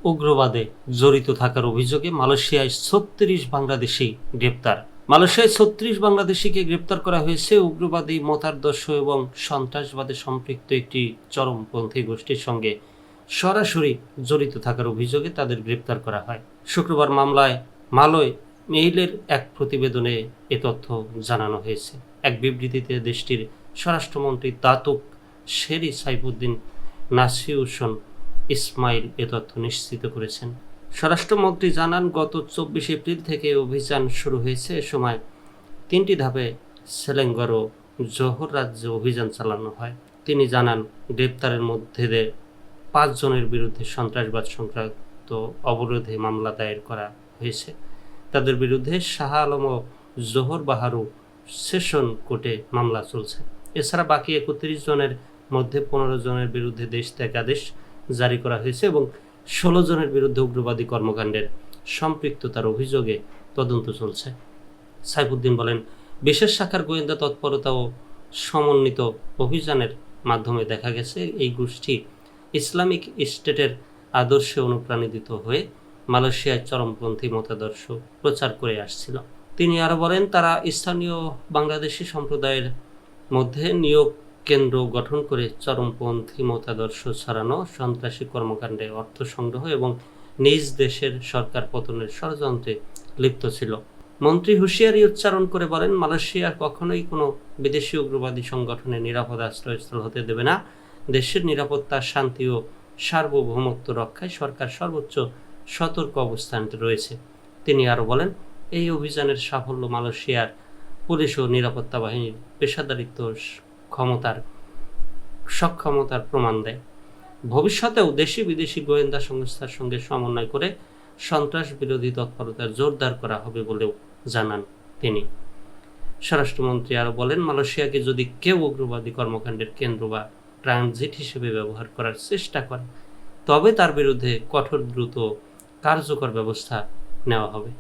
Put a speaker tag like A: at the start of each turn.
A: উগ্রবাদে জড়িত থাকার অভিযোগে মালয়েশিয়ায় ৩৬ বাংলাদেশি গ্রেপ্তার। মালয়েশিয়ায় ৩৬ বাংলাদেশিকে গ্রেপ্তার করা হয়েছে উগ্রবাদী মতাদর্শ এবং সন্ত্রাসবাদে সম্পৃক্ত একটি চরমপন্থী গোষ্ঠীর সঙ্গে সরাসরি জড়িত থাকার অভিযোগে তাদের গ্রেপ্তার করা হয়। শুক্রবার মামলায় মালয় মেইলের এক প্রতিবেদনে এ তথ্য জানানো হয়েছে। এক বিবৃতিতে দেশটির স্বরাষ্ট্রমন্ত্রী দাতুক শেরি সাইফুদ্দিন নাসিউসন ইসমাইল এ তথ্য নিশ্চিত করেছেন। স্বরাষ্ট্রমন্ত্রী জানান, গত ২৪ এপ্রিল থেকে অভিযান শুরু হয়েছে। এ সময় ৩টি ধাপে সেলেঙ্গর ও জোহর রাজ্যে অভিযান চালানো হয়। তিনি জানান, গ্রেপ্তারের মধ্যে ৫ জনের বিরুদ্ধে সন্ত্রাসবাদ সংক্রান্ত অবরোধে মামলা দায়ের করা হয়েছে। তাদের বিরুদ্ধে শাহ আলম ও জোহর বাহারু সেশন কোর্টে মামলা চলছে। এছাড়া বাকি ৩১ জনের মধ্যে ১৫ জনের বিরুদ্ধে দেশ ত্যাগ আদেশ জারি করা হয়েছে এবং ১৬ জনের বিরুদ্ধে উগ্রবাদী কর্মকাণ্ডের সম্পৃক্ততার অভিযোগে তদন্ত চলছে। সাইফুদ্দিন বলেন, বিশেষ শাখার গোয়েন্দা তৎপরতা ও সমন্বিত অভিযানের মাধ্যমে দেখা গেছে এই গোষ্ঠী ইসলামিক স্টেটের আদর্শে অনুপ্রাণিত হয়ে মালয়েশিয়ায় চরমপন্থী মতাদর্শ প্রচার করে আসছিল। তিনি আরও বলেন, তারা স্থানীয় বাংলাদেশি সম্প্রদায়ের মধ্যে নিয়োগ কেন্দ্র গঠন করে চরমপন্থী মতাদর্শ ছড়ানো, সন্ত্রাসী কর্মকাণ্ডে অর্থ সংগ্রহ এবং নিজ দেশের সরকার পতনের ষড়যন্ত্রে লিপ্ত ছিল। মন্ত্রী হুঁশিয়ারি উচ্চারণ করে বলেন, মালয়েশিয়া কখনোই কোনো বিদেশি উগ্রবাদী সংগঠনের নিরাপদ আশ্রয়স্থল হতে দেবে না। দেশের নিরাপত্তা, শান্তি ও সার্বভৌমত্ব রক্ষায় সরকার সর্বোচ্চ সতর্ক অবস্থানে রয়েছে। তিনি আরও বলেন, এই অভিযানের সাফল্য মালয়েশিয়ার পুলিশ ও নিরাপত্তা বাহিনীর পেশাদারিত্ব সক্ষমতার প্রমাণ দেয়। ভবিষ্যতেও দেশি বিদেশি গোয়েন্দা সংস্থার সঙ্গে সমন্বয় করে সন্ত্রাস বিরোধী তৎপরতা জোরদার করা হবে বলেও জানান তিনি। স্বরাষ্ট্রমন্ত্রী আরও বলেন, মালয়েশিয়াকে যদি কেউ উগ্রবাদী কর্মকাণ্ডের কেন্দ্র বা ট্রানজিট হিসেবে ব্যবহার করার চেষ্টা করে, তবে তার বিরুদ্ধে কঠোর, দ্রুত কার্যকর ব্যবস্থা নেওয়া হবে।